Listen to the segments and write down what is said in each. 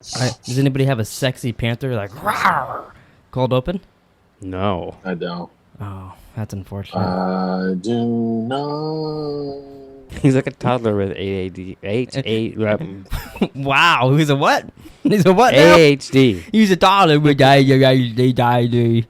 Does anybody have a sexy Panther like rawr, cold open? No. I don't. Oh, that's unfortunate. I do not. He's like a toddler with ADHD. Wow, he's a what? He's a what now? ADHD. He's a toddler with ADHD.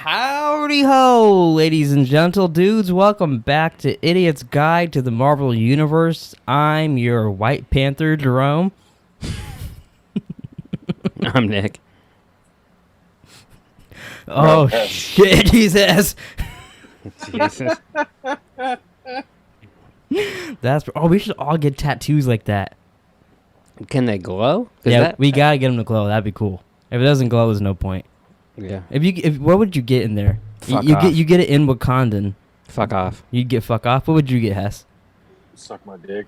Howdy ho, ladies and gentle dudes. Welcome back to Idiot's Guide to the Marvel Universe. I'm your White Panther, Jerome. I'm Nick. Oh, shit, Jesus. Jesus. We should all get tattoos like that. Can they glow? Yeah, we gotta get them to glow. That'd be cool. If it doesn't glow, there's no point. Yeah. What would you get in there? Fuck you off. get it in Wakandan. Fuck off. You'd get fuck off. What would you get, Hess? Suck my dick.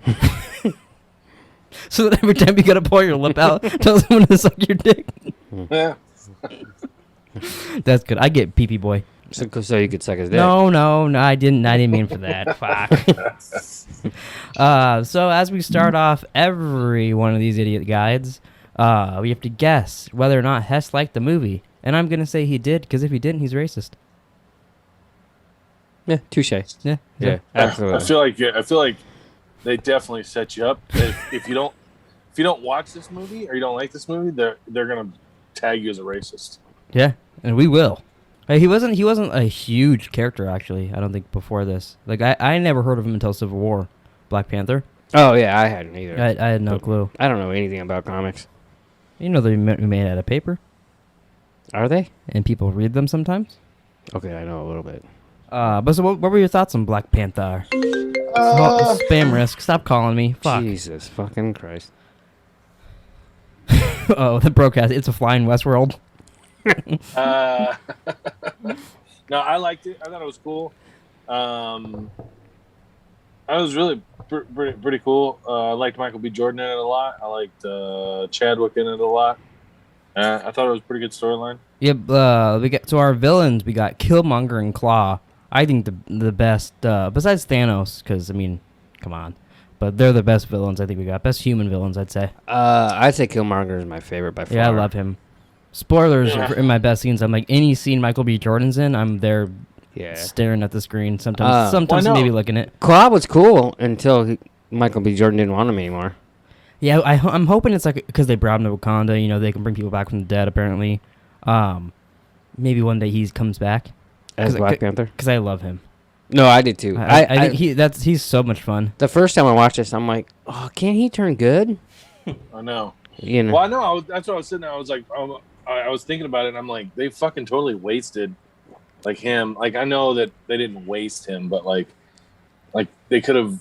So that every time you gotta pull your lip out, tell someone to suck your dick. Yeah. That's good. I get pee-pee boy. So you could suck his dick. No, I didn't mean for that. Fuck. So as we start off every one of these idiot guides, we have to guess whether or not Hess liked the movie. And I'm gonna say he did, because if he didn't, he's racist. Yeah, touche. Yeah. Yeah, absolutely. I feel like they definitely set you up. If you don't watch this movie or you don't like this movie, they're gonna tag you as a racist. Yeah, and we will. He wasn't a huge character, actually. I don't think before this. Like I never heard of him until Civil War, Black Panther. Oh, yeah, I hadn't either. I had no clue. I don't know anything about comics. You know they're made out of paper, Are they? and people read them sometimes. Okay, I know a little bit. But so what were your thoughts on Black Panther? Spam risk. Stop calling me. Fuck. Jesus fucking Christ. Oh, the broadcast. It's a flying Westworld. No, I liked it. I thought it was cool. I was really pretty cool. I liked Michael B. Jordan in it a lot. I liked Chadwick in it a lot. I thought it was a pretty good storyline. Yep. We got our villains. We got Killmonger and Claw. I think the best besides Thanos, because I mean, come on, but they're the best villains. I think we got best human villains. I'd say. I'd say Killmonger is my favorite by far. Yeah, I love him. Spoilers in my best scenes. I'm like any scene Michael B. Jordan's in, I'm there staring at the screen. Sometimes maybe looking at. Claw was cool until Michael B. Jordan didn't want him anymore. Yeah, I'm hoping it's like because they brought him to Wakanda. You know, they can bring people back from the dead. Apparently, maybe one day he comes back As Black Panther? because I love him. No, I did too. I think he's so much fun. The first time I watched this, I'm like, oh, can't he turn good? I know. You know. Well, I know. That's what I was sitting there. I was like, I was thinking about it, and I'm like, they fucking totally wasted, like, him. Like, I know that they didn't waste him, but like they could have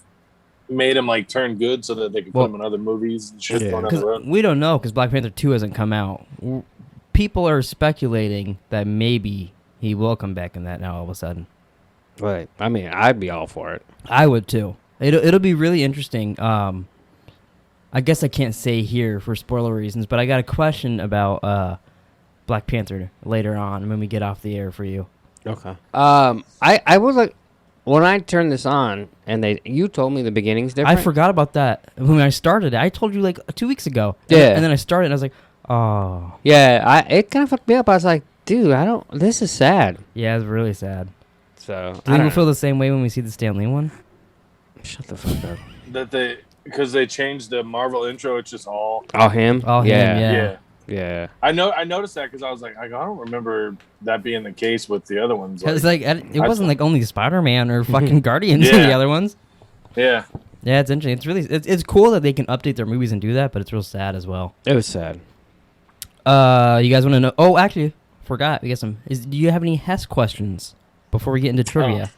made him like turn good so that they could put him in other movies and shit going down the road. We don't know because Black Panther 2 hasn't come out. People are speculating that maybe he will come back in that now all of a sudden. Right. I mean, I'd be all for it. I would too. It'll be really interesting. I guess I can't say here for spoiler reasons, but I got a question about Black Panther later on when we get off the air for you. Okay. I was like, when I turned this on and you told me the beginning's different. I forgot about that when I started it. I told you like 2 weeks ago. Yeah. And then I started and I was like, oh. Yeah, it kind of fucked me up. I was like, dude, this is sad. Yeah, it's really sad. So, Do you feel the same way when we see the Stan Lee one? Shut the fuck up. Because they changed the Marvel intro, it's just all him? All him, yeah. Yeah. I noticed that because I was like, I don't remember that being the case with the other ones. It's like it wasn't like only Spider-Man or fucking Guardians in the other ones. Yeah. Yeah, it's interesting. It's really it's cool that they can update their movies and do that, but it's real sad as well. It was sad. You guys want to know? Oh, actually, forgot. We got some. Do you have any Hess questions before we get into trivia?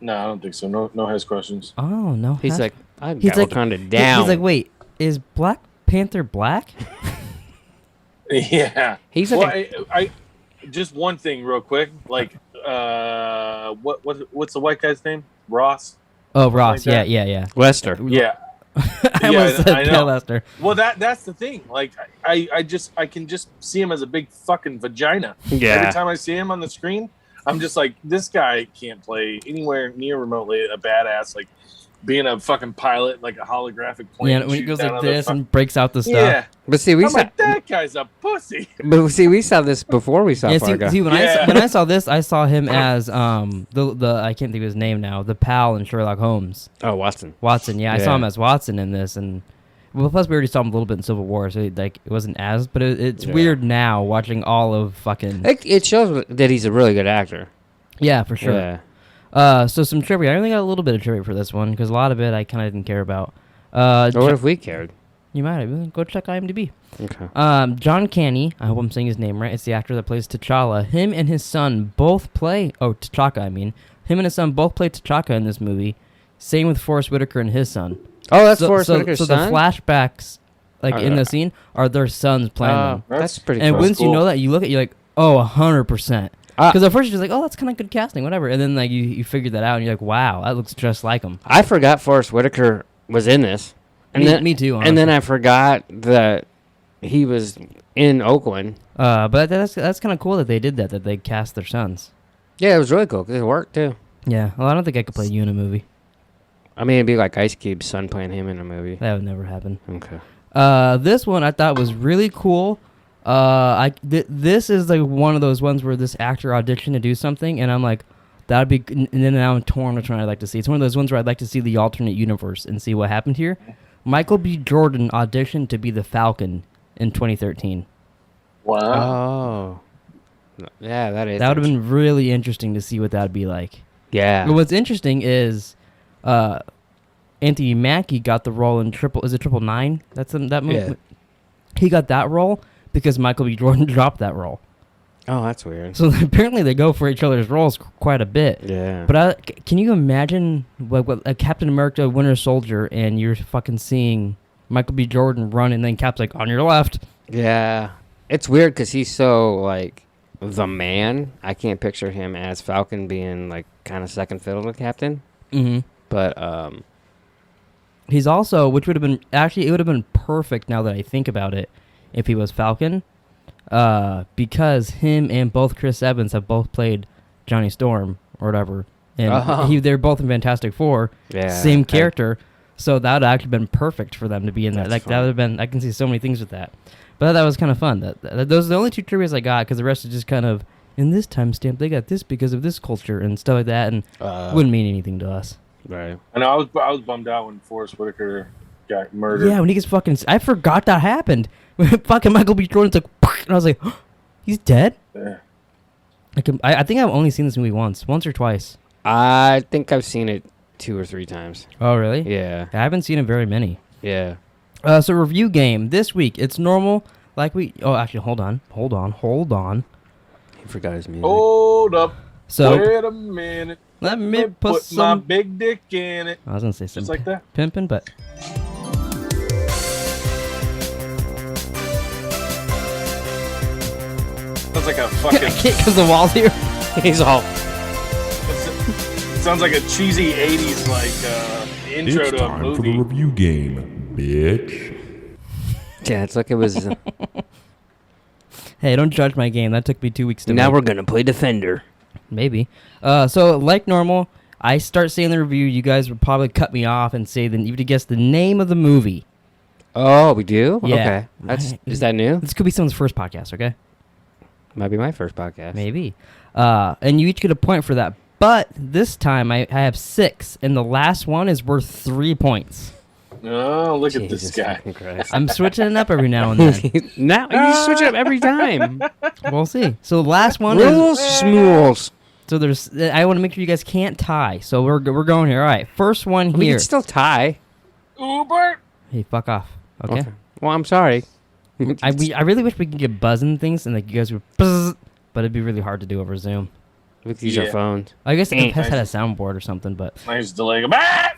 No, I don't think so. No Hess questions. Oh no. He's Hess? like, I got Wakanda down. He's like, wait, is Black Panther black? Yeah. He's like, I just one thing real quick. Like, what's the white guy's name? Ross. Oh, Ross. Like yeah. Lester. Yeah. I almost said I know. Lester. Well, that's the thing. Like, I can just see him as a big fucking vagina. Yeah. Every time I see him on the screen, I'm just like, this guy can't play anywhere near remotely a badass. Like, being a fucking pilot, like a holographic plane. Yeah, when he goes shooting like down on this the and breaks out the stuff. yeah. But see, we I'm saw. like, that guy's a pussy. But see, we saw this before we saw Yeah, Fargo. see when Yeah. I saw this, I saw him as the I can't think of his name now, the pal in Sherlock Holmes. Oh, Watson. Watson, yeah, I saw Yeah. him as Watson in this, and well, plus we already saw him a little bit in Civil War, so like it wasn't as, but it's Yeah. weird now watching all of fucking It shows that he's a really good actor. yeah, for sure. Yeah. So some trivia. I only got a little bit of trivia for this one because a lot of it I kind of didn't care about. Or what if we cared? You might have go check IMDb. Okay. John Candy, I hope I'm saying his name right. It's the actor that plays T'Challa. Him and his son both play. Oh, T'Chaka, I mean. Him and his son both play T'Chaka in this movie. Same with Forrest Whitaker and his son. Oh, that's Forrest Whitaker's so son? the flashbacks, like Oh, in yeah. the scene, are their sons playing them. That's pretty And cool. once you cool. know that, you look at you're like, oh, 100%. Ah. Because at first you're just like, oh, that's kind of good casting, whatever. And then like you figure that out, and you're like, wow, that looks just like him. I forgot Forrest Whitaker was in this. And Me too. And then honestly. I forgot that he was in Oakland. But that's kind of cool that they did that they cast their sons. Yeah, it was really cool 'cause it worked too. Yeah, well, I don't think I could play you in a movie. I mean, it'd be like Ice Cube's son playing him in a movie. That would never happen. Okay. This one I thought was really cool. This is like one of those ones where this actor auditioned to do something, and I'm like, that'd be. And then now I'm torn which one I'd like to see. It's one of those ones where I'd like to see the alternate universe and see what happened here. Michael B. Jordan auditioned to be the Falcon in 2013. Wow. Oh. Yeah, that is. That would have been really interesting to see what that'd be like. Yeah. But what's interesting is, Anthony Mackie got the role in Triple Nine? That's that movie. Yeah. He got that role because Michael B. Jordan dropped that role. Oh, that's weird. So apparently they go for each other's roles quite a bit. Yeah. But can you imagine what a Captain America Winter Soldier and you're fucking seeing Michael B. Jordan run and then Cap's like, on your left. Yeah. It's weird because he's so, like, the man. I can't picture him as Falcon being, like, kind of second fiddle to Captain. Mm-hmm. But, He's also, which would have been, actually, it would have been perfect now that I think about it, if he was Falcon. Because him and both Chris Evans have both played Johnny Storm or whatever. And they're both in Fantastic Four. yeah. Same character. So that would have actually been perfect for them to be in that. That's Like, fun. that would have been, I can see so many things with that. But that was kind of fun. Those are the only two trivias I got because the rest is just kind of, in this timestamp, they got this because of this culture and stuff like that. And wouldn't mean anything to us. Right. And I was bummed out when Forrest Whitaker got murdered. Yeah, when he gets fucking... I forgot that happened. When fucking Michael B. Jordan's like... And I was like, he's dead? Yeah. I think I've only seen this movie once or twice. I think I've seen it 2 or 3 times. Oh, really? Yeah. I haven't seen it very many. Yeah. So review game. This week, it's normal. Like we... Oh, actually, hold on. He forgot his music. Hold up. So... Wait a minute. Let me put my some... big dick in it. I was going to say some Just like that. pimping, but... Sounds like a I fucking. can't because the wall's here. He's all. Sounds like a cheesy '80s like intro It's to a time for the movie. review game, bitch. Yeah, it's like it was. Hey, don't judge my game. That took me 2 weeks to Now make. we're gonna play Defender. Maybe. So, like normal, I start saying the review. You guys would probably cut me off and say, then you have to guess the name of the movie. Oh, we do? Yeah. Okay. Is that new? This could be someone's first podcast, okay? Might be my first podcast. Maybe. And you each get a point for that. But this time I have 6, and the last one is worth 3 points. Oh, look at Jesus this guy. fucking Christ. I'm switching it up every now and then. Now you switch it up every time. We'll see. So the last one is... Rules, schmules. So there's... I want to make sure you guys can't tie. So we're going here. All right. First one We here. can still tie. Uber. Hey, fuck off. Okay? Well, I'm sorry. I really wish we could get buzzing things and like you guys would buzz, but it'd be really hard to do over Zoom. We could use our Yeah. phones. I guess if Eh. the pest had a soundboard or something, but Nice delay. Ah!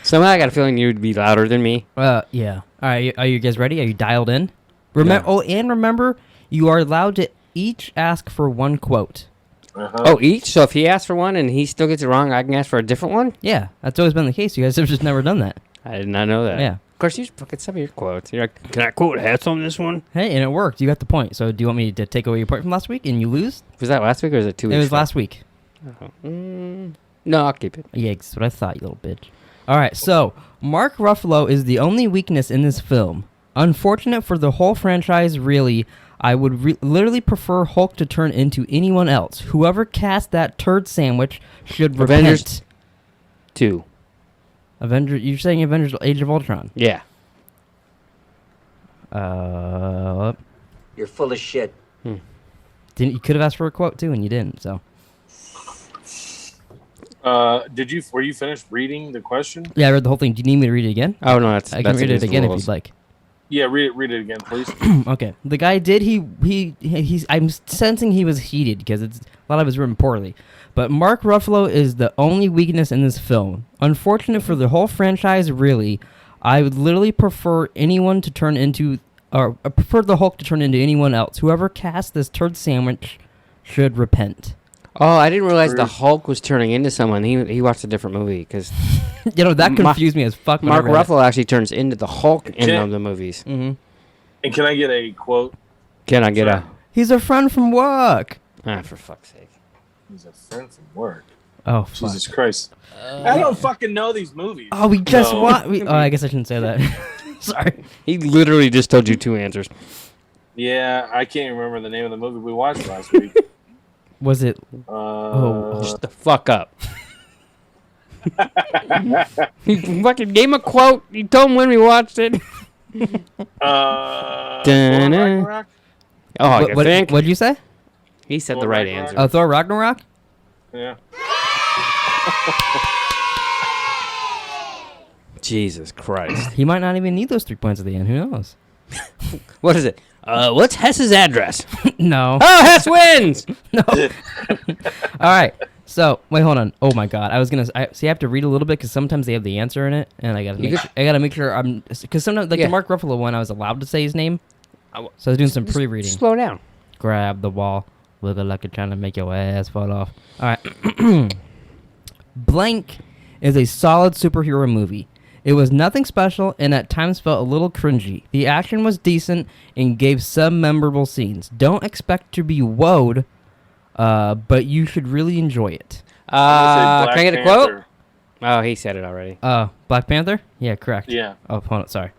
Somehow I got a feeling you'd be louder than me. yeah. All right, are you guys ready? Are you dialed in? Remember? Yeah. Oh, and remember, you are allowed to each ask for one quote. Oh, each? So if he asks for one and he still gets it wrong, I can ask for a different one? Yeah, that's always been the case. You guys have just never done that. I did not know that. Yeah. Of course, you fucking some of your quotes. You're like, can I quote hats on this one? Hey, and it worked. You got the point. So do you want me to take away your point from last week and you lose? Was that last week or was it 2 weeks It was ago? last week. Oh. No, I'll keep it. Yeah, that's what I thought, you little bitch. All right, so Mark Ruffalo is the only weakness in this film. Unfortunate for the whole franchise, really. I would literally prefer Hulk to turn into anyone else. Whoever cast that turd sandwich should Avengers repent. 2. You're saying Avengers Age of Ultron? Yeah. You're full of shit. You could have asked for a quote too, and you didn't. So. Were you finished reading the question? Yeah, I read the whole thing. Do you need me to read it again? Oh, no, I can read it again if you'd like. Yeah, read it again, please. Okay. The guy did. He's. I'm sensing he was heated because a lot of it's written poorly. But Mark Ruffalo is the only weakness in this film. Unfortunate for the whole franchise, really. I would literally prefer anyone to turn into, or I prefer the Hulk to turn into anyone else. Whoever cast this turd sandwich should repent. Oh, I didn't realize the Hulk was turning into someone. He watched a different movie because You know, that confused me as fuck. when I Mark read it. Ruffalo actually turns into the Hulk in one of the movies. Mm-hmm. And can I get a quote? Can I get He's a friend from work. for fuck's sake. He's a friend from work. Oh, fuck. Jesus Christ. I don't fucking know these movies. Oh, we just So- Oh, I guess I shouldn't say that. Sorry. He literally just told you 2 answers. Yeah, I can't remember the name of the movie we watched last week. Was it? Shut the fuck up. He fucking gave him a quote. He told him when we watched it. Thor Dun-dun. Ragnarok? Oh, you think? What'd you say? He said Thor the right Ragnarok? answer. Thor Ragnarok? Yeah. Jesus Christ. He might not even need those 3 points at the end. Who knows? What is it? What's Hess's address? No. Oh, Hess wins! No. All right. So wait, hold on. Oh my God, I was gonna. I have to read a little bit because sometimes they have the answer in it, and I gotta make sure I'm because sometimes like the Mark Ruffalo one, I was allowed to say his name, so I was doing some pre-reading. Slow down. Grab the wall, looking like you're trying to make your ass fall off. All right. Blank is a solid superhero movie. It was nothing special and at times felt a little cringy. The action was decent and gave some memorable scenes. Don't expect to be woed, but you should really enjoy it. Can I get a quote? Panther. Oh, he said it already. Black Panther? Yeah, correct. Yeah. Oh, hold on, sorry.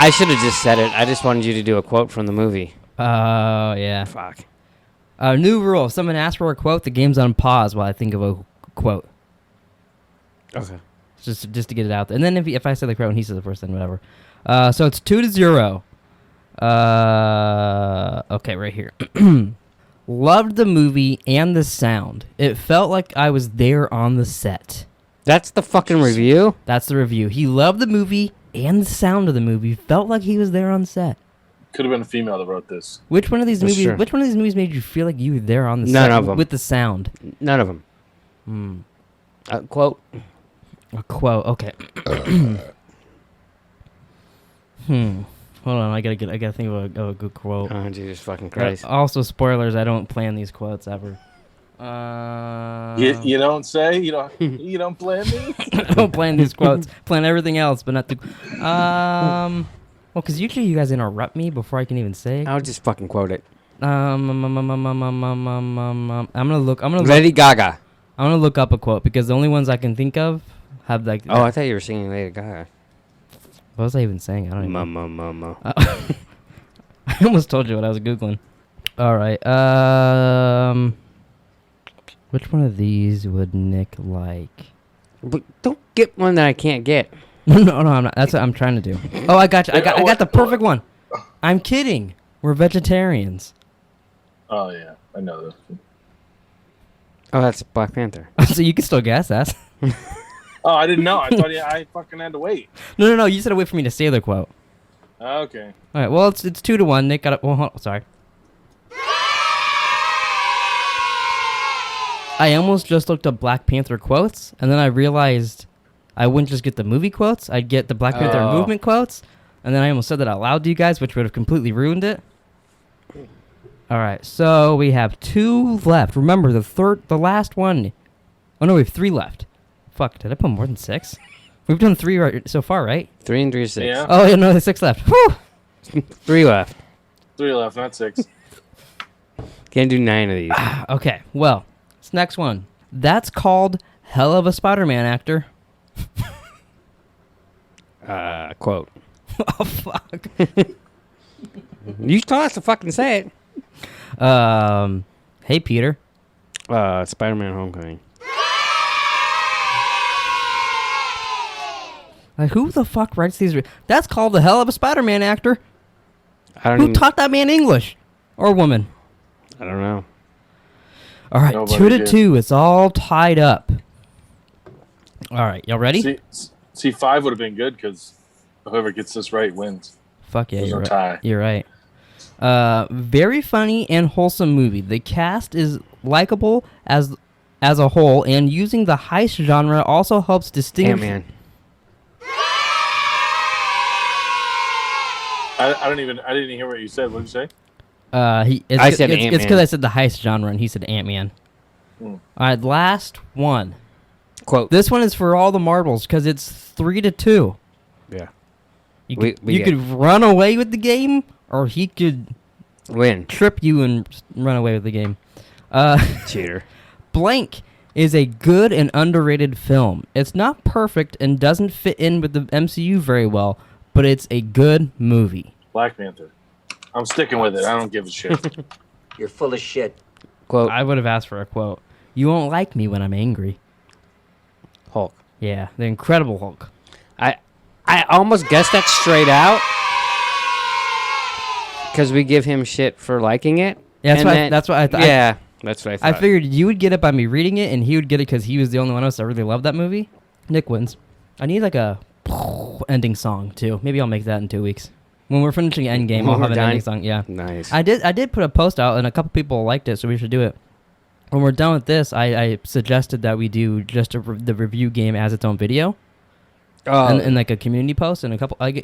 I should have just said it. I just wanted you to do a quote from the movie. Oh, yeah. Fuck. New rule. If someone asks for a quote, the game's on pause while I think of a quote. Okay. Just to get it out there. And then if I say the quote and he says the first, then whatever. So it's 2-0. Okay, right here. Loved the movie and the sound. It felt like I was there on the set. That's the fucking review? That's the review. He loved the movie and the sound of the movie. Felt like he was there on set. Could have been a female that wrote this. Which one of these That's movies? true. Which one of these movies made you feel like you were there on the None set of them. with the sound? None of them. Quote. A quote. Okay. Hold on. I gotta think of a good quote. Oh, Jesus fucking Christ. Also, spoilers. I don't plan these quotes ever. You don't say? You don't plan these? I don't plan these quotes. Plan everything else, but not the. Well, because usually you guys interrupt me before I can even say. I'll just fucking quote it. I'm gonna look. Lady Gaga. I'm gonna look up a quote because the only ones I can think of have like. Oh, I thought you were singing Lady Gaga. What was I even saying? I don't even know. Mama. I almost told you what I was Googling. All right. Which one of these would Nick like? But don't get one that I can't get. No, I'm not. That's what I'm trying to do. Oh, I got you. I got the perfect one. I'm kidding. We're vegetarians. Oh, yeah. I know this. Oh, that's Black Panther. So you can still guess that. Oh, I didn't know. I thought I fucking had to wait. No. You said to wait for me to say the quote. Okay. All right. Well, it's 2-1. Nick got it. Well, sorry. I almost just looked up Black Panther quotes, and then I realized I wouldn't just get the movie quotes. I'd get the Black Panther movement quotes, and then I almost said that out loud to you guys, which would have completely ruined it. All right, so we have 2 left. Remember, the last one. Oh no, we have 3 left. Fuck, did I put more than 6? We've done 3 right so far, right? 3 and 3 is 6. Yeah. Oh yeah, no, there's 6 left. Whew! 3 left. 3 left, not 6. Can't do 9 of these. Okay, well, this next one. That's called hell of a Spider-Man actor. Quote. Oh fuck. You told us to fucking say it. Hey Peter. Spider-Man Homecoming. Like, who the fuck writes these? That's called the hell of a Spider-Man actor. I don't Who even, taught that man English? Or woman? I don't know. All right, Nobody 2 to did. 2. It's all tied up. All right, y'all ready? See, 5 would have been good because whoever gets this right wins. Fuck yeah, There's you're no right. tie. You're right. Very funny and wholesome movie. The cast is likable as a whole, and using the heist genre also helps distinguish. Ant-Man. I didn't hear what you said. What did you say? I said it's Ant-Man. because I said the heist genre, and he said Ant-Man. Hmm. All right, last one. Quote. This one is for all the marbles because it's 3 to 2. Yeah. You We could, you get- could run away with the game, or he could Win. trip you and run away with the game. Cheater. Blank is a good and underrated film. It's not perfect and doesn't fit in with the MCU very well, but it's a good movie. Black Panther. I'm sticking with it. I don't give a shit. You're full of shit. Quote. I would have asked for a quote. You won't like me when I'm angry. Hulk. Yeah, the Incredible Hulk. I almost guessed that straight out. Because we give him shit for liking it. Yeah, that's and what then- that's what I thought. Yeah, that's what I I thought. figured you would get it by me reading it, and he would get it because he was the only one of us that really loved that movie. Nick wins. I need like a ending song too. Maybe I'll make that in 2 weeks. When we're finishing Endgame, When I'll we're have an done? ending song. Yeah, Nice. I did put a post out, and a couple people liked it, so we should do it. When we're done with this, I suggested that we do just the review game as its own video, and like a community post, and it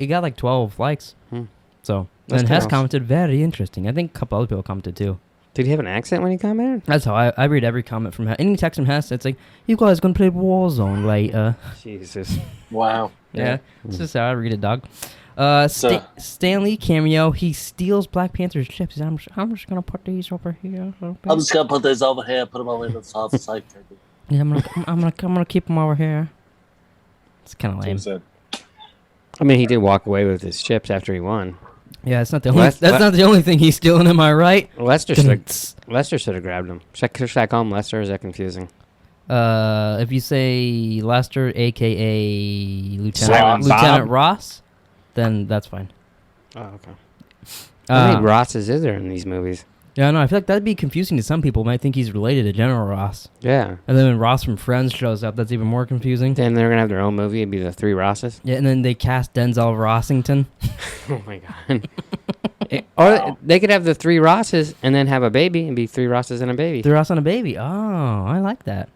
got like 12 likes. Hmm. So That's and Hess nice. commented, very interesting. I think a couple other people commented too. Did he have an accent when he commented? That's how I read every comment from Hess. Any text from Hess, it's like, you guys gonna play Warzone later. Jesus. Wow. Yeah, it's just how I read it, dog. So- Stanley cameo. He steals Black Panther's chips. I'm just gonna put these over here. I'm just gonna put this over here, put them over in the soft side table. Yeah, I'm gonna keep them over here. It's kind of lame. Said. I mean, he did walk away with his chips after he won. Yeah, it's not the only. Lest- That's not the only thing he's stealing. Am I right? Lester should have grabbed him. Should I call him Lester, or is that confusing? If you say Lester, aka Silent Lieutenant Bob? Ross, then that's fine. Oh, okay. How Uh, many Rosses is there in these movies? Yeah, no, I feel like that'd be confusing to some people. Might think he's related to General Ross, Yeah. and then when Ross from Friends shows up, that's even more confusing. Then they're going to have their own movie. It'd be the 3 Rosses. Yeah, and then they cast Denzel Rossington. Oh, my God. Or they could have the 3 Rosses and then have a baby and be 3 Rosses and a baby. They're Ross on a baby. Oh, I like that.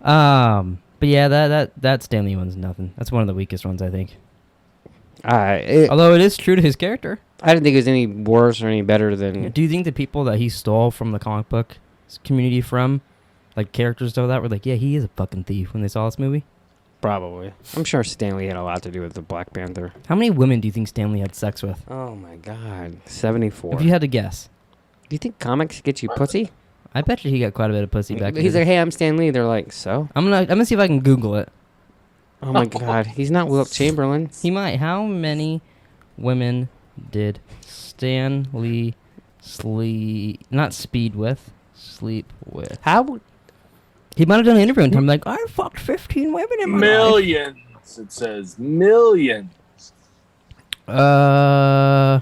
But yeah, that Stanley one's nothing. That's one of the weakest ones, I think. Although it is true to his character. I didn't think it was any worse or any better than... Do you think the people that he stole from the comic book community from, like characters of that, were like, yeah, he is a fucking thief when they saw this movie? Probably. I'm sure Stanley had a lot to do with the Black Panther. How many women do you think Stanley had sex with? Oh, my God. 74. If you had to guess. Do you think comics get you pussy? I bet you he got quite a bit of pussy back He's then. like, hey, I'm Stan Lee. They're like, so? I'm gonna see if I can Google it. Oh, my God. He's not Wilt Chamberlain. He might. How many women did Stanley sleep with? How... He might have done an interview one time like, I fucked 15 women in my life. Millions. It says millions. I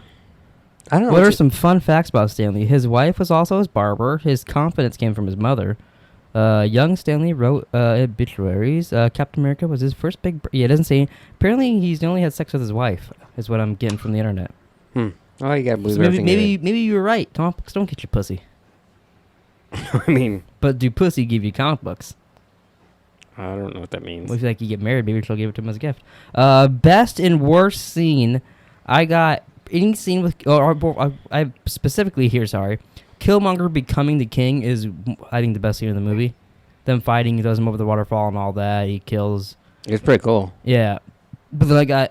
don't know. What are some fun facts about Stanley? His wife was also his barber. His confidence came from his mother. Young Stanley wrote obituaries. Captain America was his first big... yeah, it doesn't say... Apparently, he's only had sex with his wife, is what I'm getting from the internet. Oh, you gotta believe So everything. maybe you were right. Comic books don't get you pussy. I mean, But do pussy give you comic books? I don't know what that means. Well, if like you get married, maybe she'll give it to him as a gift. Best and worst scene. I got any scene with... I specifically here, sorry. Killmonger becoming the king is, I think, the best scene in the movie. Them fighting, he throws him over the waterfall and all that. He kills. It's pretty cool. Yeah, but like I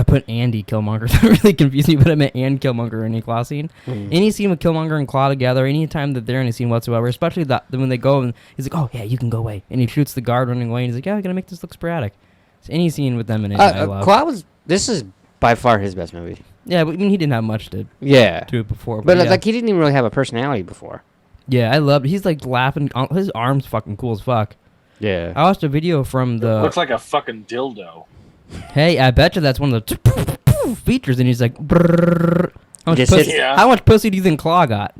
put Andy Killmonger. That really confused me, but I meant and Killmonger in a Claw scene. Any scene with Killmonger and Claw together, any time that they're in a scene whatsoever, especially when they go and he's like, oh yeah, you can go away, and he shoots the guard running away, and he's like, yeah, I gotta make this look sporadic. So any scene with them in it, I love. Claw this is by far his best movie. Yeah, but I mean, he didn't have much to Yeah. do it before. But yeah. like, he didn't even really have a personality before. Yeah, I loved. He's like laughing. His arm's fucking cool as fuck. Yeah. I watched a video from the. Looks like a fucking dildo. Hey, I bet you that's one of the features, and he's like, brrrr. Yeah. How much pussy do you think Claw got?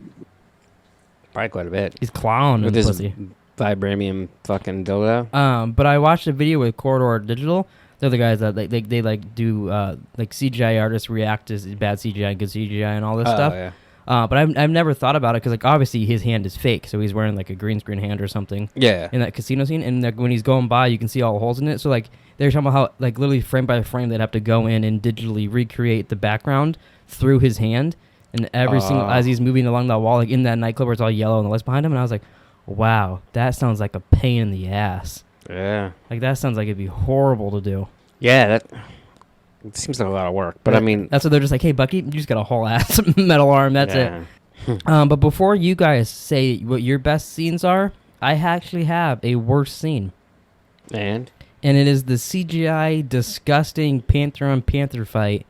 Probably quite a bit. He's clowning With the his pussy. vibranium fucking dildo. But I watched a video with Corridor Digital. They're the guys that they like do like CGI artists react to bad CGI and good CGI and all this stuff. Yeah. But I've never thought about it because like obviously his hand is fake, so he's wearing like a green screen hand or something. Yeah. In that casino scene, and like, when he's going by, you can see all the holes in it. So like they're talking about how like literally frame by frame they'd have to go in and digitally recreate the background through his hand, and every single as he's moving along that wall, like in that nightclub where it's all yellow and the lights behind him. And I was like, wow, that sounds like a pain in the ass. Yeah. Like that sounds like it'd be horrible to do. Yeah, that it seems like a lot of work. But I mean, that's what they're just like, hey Bucky, you just got a whole ass metal arm. That's yeah. it. But before you guys say what your best scenes are, I actually have a worse scene. And it is the CGI disgusting Panther on Panther fight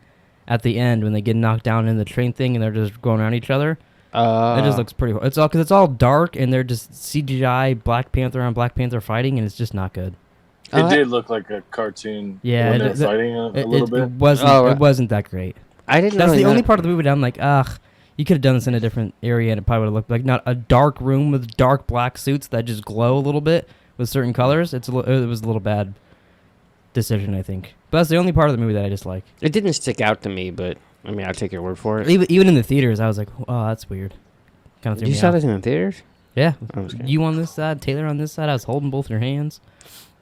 at the end when they get knocked down in the train thing and they're just going around each other. It just looks pretty. It's all because it's all dark and they're just CGI Black Panther on Black Panther fighting, and it's just not good. It did look like a cartoon. Yeah, when they're fighting a little bit. It wasn't. It wasn't that great. I didn't. That's really the only know. part of the movie that I'm like, ugh. You could have done this in a different area, and it probably would have looked like not a dark room with dark black suits that just glow a little bit with certain colors. It was a little bad decision, I think. But that's the only part of the movie that I dislike. It didn't stick out to me, but I mean, I'll take your word for it. Even in the theaters, I was like, oh, that's weird. Kind of threw You me saw off. this in the theaters? Yeah. I'm just kidding. You on this side, Taylor on this side. I was holding both your hands.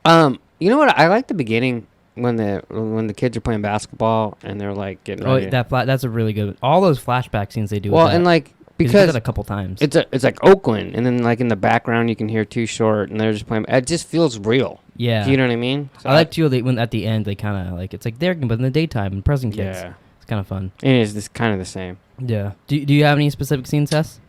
You know what? I like the beginning when the kids are playing basketball and they're like getting ready. That's a really good. All those flashback scenes they do. Well, with that. and like He's done because that a couple times. it's like Oakland, and then like in the background you can hear Too Short, and they're just playing. It just feels real. Yeah. Do you know what I mean? So I like too when at the end they kind of like it's like they're but in the daytime and present kids. Yeah. It's kind of fun. It is this kind of the same. Yeah. Do you have any specific scenes, Tess?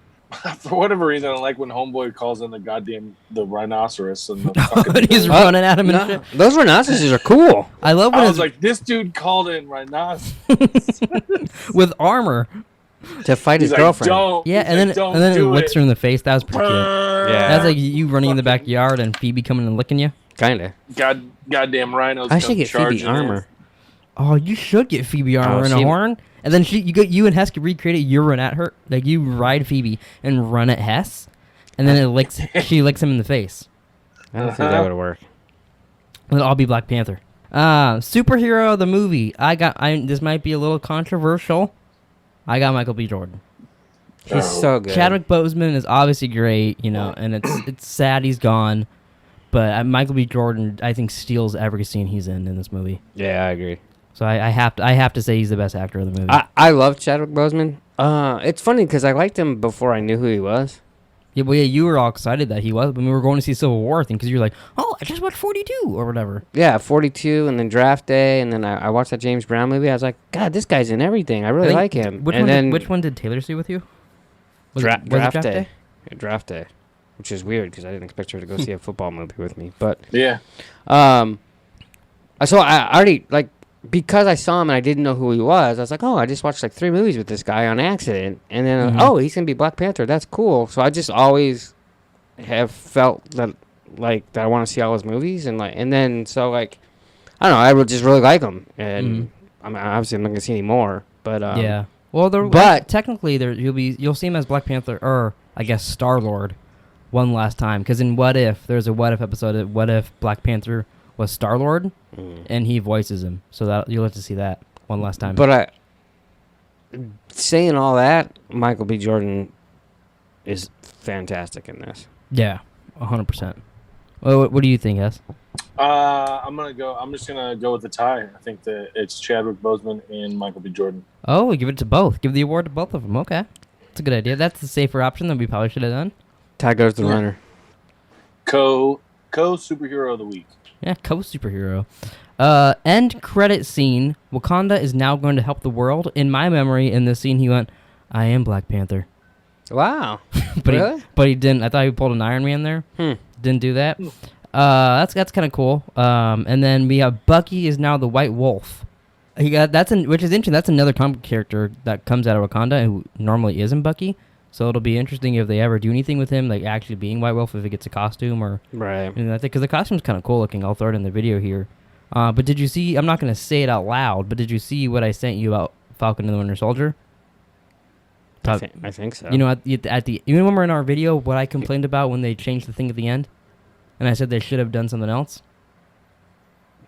For whatever reason, I like when Homeboy calls in the rhinoceros and the fucking He's running at him and shit. Those rhinoceroses are cool. I love when I it's was like, this dude called in rhinoceros. with armor. To fight his He's like, girlfriend. don't. Yeah, He's and then like, don't and then it do licks her in the face. That was pretty cute. Yeah. That's like you running in the backyard and Phoebe coming and licking you. Kinda. Goddamn rhinos. I should come get Phoebe charging in. armor. Oh, you should get Phoebe armor and a she- horn, and then you and Hess could recreate it. You run at her, like you ride Phoebe and run at Hess, and then she licks him in the face. I don't think that would work. And it'll all be Black Panther. Superhero the movie. This might be a little controversial. I got Michael B. Jordan. He's so good. Chadwick Boseman is obviously great, and it's sad he's gone, but Michael B. Jordan I think steals every scene he's in this movie. Yeah, I agree. So I have to say he's the best actor of the movie. I love Chadwick Boseman. It's funny because I liked him before I knew who he was. Yeah, well, yeah, you were all excited that he was when we were going to see Civil War thing because you were like, oh, I just watched 42 or whatever. Yeah, 42, and then Draft Day, and then I watched that James Brown movie. I was like, God, this guy's in everything. I really like him. Which one did Taylor see with you? Was it Draft Day. Yeah, Draft Day, which is weird because I didn't expect her to go see a football movie with me. But Yeah. so I already like because I saw him and I didn't know who he was. I was like, oh, I just watched like 3 movies with this guy on accident, and then oh, he's gonna be Black Panther. That's cool. So I just always have felt that like that I want to see all his movies, and then so like I don't know, I would just really like him, and I mean obviously I'm not gonna see any more, but yeah. Well, but technically you'll see him as Black Panther or I guess Star-Lord one last time because in What If there's a What If episode of What If Black Panther was Star-Lord and he voices him, so that you'll have to see that one last time. But saying all that, Michael B. Jordan is fantastic in this. Yeah, 100%. Well, what do you think, Hess? I'm just gonna go with the tie. I think that it's Chadwick Boseman and Michael B. Jordan. Oh, give it to both. Give the award to both of them. Okay. That's a good idea. That's the safer option that we probably should have done. Ty goes the runner. Co superhero of the week. Yeah, co-superhero. End credit scene. Wakanda is now going to help the world. In my memory, in this scene, he went, "I am Black Panther." Wow. But Really? he didn't. I thought he pulled an Iron Man there. Didn't do that. That's kind of cool. And then we have Bucky is now the White Wolf. Which is interesting. That's another comic character that comes out of Wakanda who normally isn't Bucky. So it'll be interesting if they ever do anything with him, like actually being White Wolf, if he gets a costume or Right. anything like that. Because the costume's kind of cool looking. I'll throw it in the video here. But did you see? I'm not going to say it out loud, but did you see what I sent you about Falcon and the Winter Soldier? I think so. You know, you remember in our video what I complained about when they changed the thing at the end, and I said they should have done something else.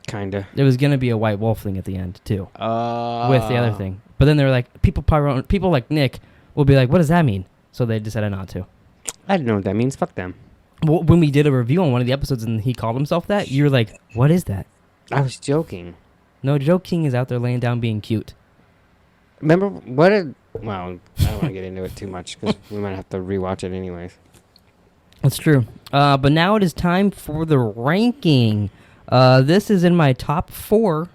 Kinda. It was gonna be a White Wolf thing at the end too, with the other Oh. thing. But then they were like, people like Nick will be like, "What does that mean?" So they decided not to. I don't know what that means. Fuck them. Well, when we did a review on one of the episodes and he called himself that, you're like, "What is that?" I was joking. No, Joe King is out there laying down being cute. Remember what did... Well, I don't want to get into it too much because we might have to rewatch it anyways. That's true. But now it is time for the ranking. This is in my top 4,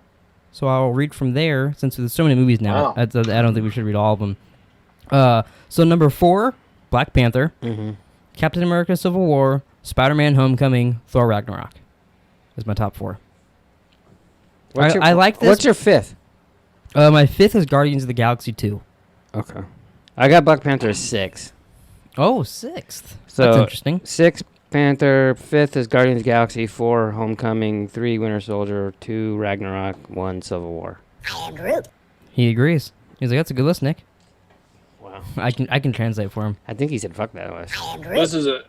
so I'll read from there since there's so many movies now. Wow. I don't think we should read all of them. So number 4, Black Panther, Captain America: Civil War, Spider-Man: Homecoming, Thor: Ragnarok. Is my top 4. I like this. What's your 5th? My 5th is Guardians of the Galaxy 2. Okay. I got Black Panther 6. Oh, 6th. So That's interesting. 6 Panther, 5th is Guardians of the Galaxy, 4 Homecoming, 3 Winter Soldier, 2 Ragnarok, 1 Civil War. He agrees. He's like, "That's a good list, Nick." Wow. I can translate for him. I think he said fuck that list. This is a.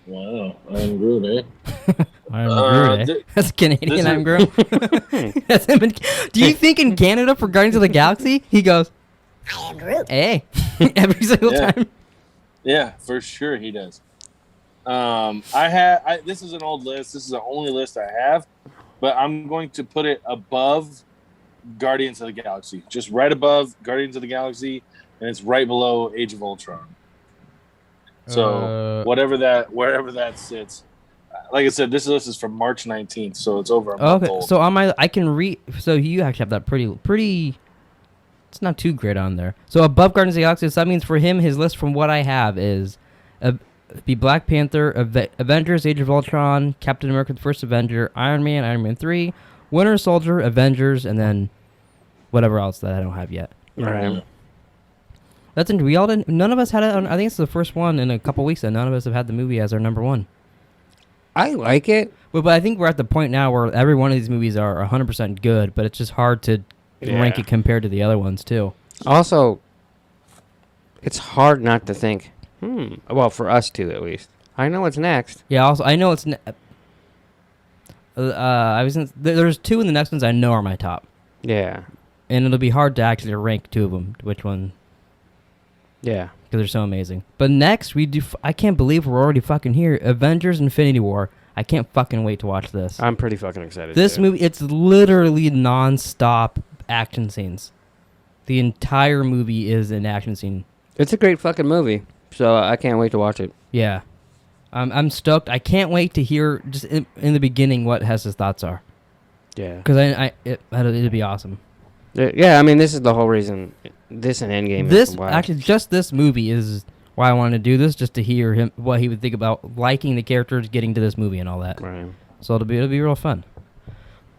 Wow, I'm Groot, eh? I'm Groot, eh? That's Canadian. I'm Groot. That's him. Do you think in Canada for Guardians of the Galaxy he goes, "I am Groot"? Hey, every single time. Yeah, for sure he does. This is an old list. This is the only list I have, but I'm going to put it above Guardians of the Galaxy, just right above Guardians of the Galaxy, and it's right below Age of Ultron. So wherever that sits, like I said, this list is from March 19th, so it's over a month old. So I can read. So you actually have that pretty. It's not too great on there. So above Guardians of the Galaxy, so that means for him, his list from what I have is be Black Panther, Avengers, Age of Ultron, Captain America: The First Avenger, Iron Man 3, Winter Soldier, Avengers, and then whatever else that I don't have yet. Right. That's interesting. We all didn't. None of us had it. I think it's the first one in a couple weeks that none of us have had the movie as our number 1. I like it. But I think we're at the point now where every one of these movies are 100% good, but it's just hard to rank it compared to the other ones too. Also, it's hard not to think, well, for us two at least. I know what's next. Yeah, also, I know it's... there's 2 in the next ones I know are my top. Yeah. And it'll be hard to actually rank 2 of them, which one... Yeah. Because they're so amazing. But next, we do... I can't believe we're already fucking here. Avengers Infinity War. I can't fucking wait to watch this. I'm pretty fucking excited. This movie, it's literally non-stop action scenes. The entire movie is an action scene. It's a great fucking movie, so I can't wait to watch it. Yeah. I'm stoked. I can't wait to hear, just in the beginning, what Hess's thoughts are. Yeah. Because it'll be awesome. Yeah, I mean, this is the whole reason. This and Endgame. Actually, just this movie is why I wanted to do this, just to hear what he would think about liking the characters, getting to this movie and all that. Right. So it'll be real fun.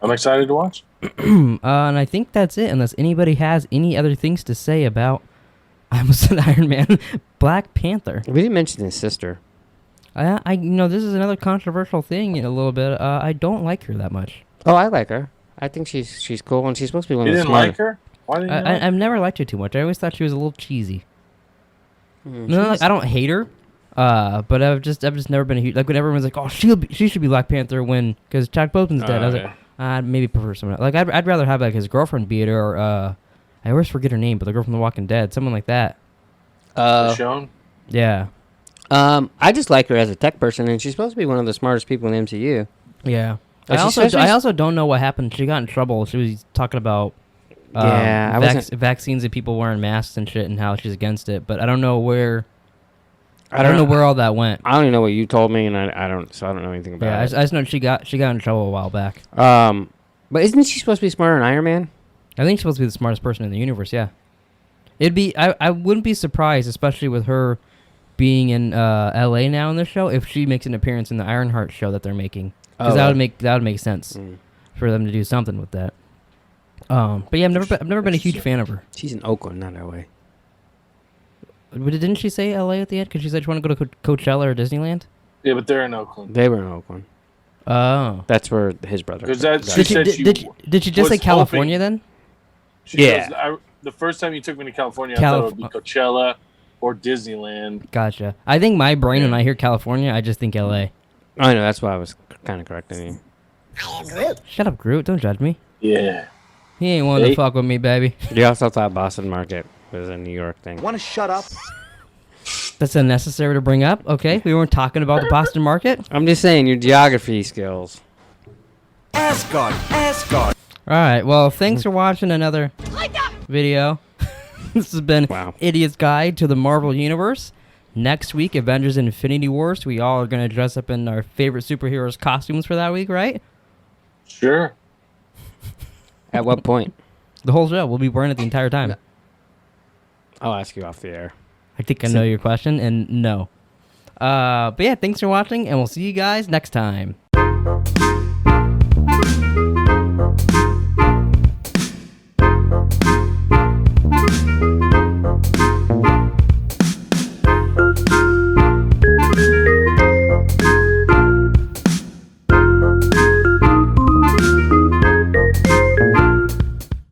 I'm excited to watch. And I think that's it, unless anybody has any other things to say about, I almost said Iron Man, Black Panther. We didn't mention his sister. This is another controversial thing a little bit. I don't like her that much. Oh, I like her. I think she's cool, and she's supposed to be one You of the didn't smartest. like her? Why didn't you like her? I've never liked her too much. I always thought she was a little cheesy. No, I don't hate her, but I've just never been a huge, like when everyone's like, "Oh, she should be Black Panther," because Chadwick Boseman's dead. I was like, I'd maybe prefer someone else. Like I'd rather have like his girlfriend be it, or I always forget her name, but the girl from The Walking Dead, someone like that. Michonne? Yeah. I just like her as a tech person, and she's supposed to be one of the smartest people in the MCU. Yeah. Like I also don't know what happened. She got in trouble. She was talking about Yeah, I wasn't- vaccines and people wearing masks and shit, and how she's against it. But I don't know where. I don't know where all that went. I don't even know what you told me, and I don't know anything about Yeah, I it. just know she got in trouble a while back. But isn't she supposed to be smarter than Iron Man? I think she's supposed to be the smartest person in the universe. Yeah, it'd be. I wouldn't be surprised, especially with her being in L.A. now in this show, if she makes an appearance in the Ironheart show that they're making, because that would make sense for them to do something with that. But yeah, I've never been a huge fan of her. She's in Oakland, not L.A. Didn't she say L.A. at the end? Because she said she wanted to go to Coachella or Disneyland. Yeah, but they're in Oakland. They were in Oakland. Oh, That's where his brother. Because did she just say California then? Yeah. The first time you took me to California, I thought it would be Coachella or Disneyland. Gotcha. I think my brain, when I hear California, I just think L.A. I know, that's why I was kind of correcting you. Shut up, Groot. Don't judge me. Yeah. He ain't wanting to fuck with me, baby. You also thought Boston Market was a New York thing. Want to shut up? That's unnecessary to bring up. Okay, we weren't talking about the Boston market. I'm just saying, your geography skills. Asgard. All right. Well, thanks for watching another video. This has been Idiot's Guide to the Marvel Universe. Next week, Avengers Infinity Wars. We all are going to dress up in our favorite superheroes' costumes for that week, right? Sure. At what point? The whole show. We'll be wearing it the entire time. I'll ask you off the air. I think I know your question, and no. But yeah, thanks for watching, and we'll see you guys next time.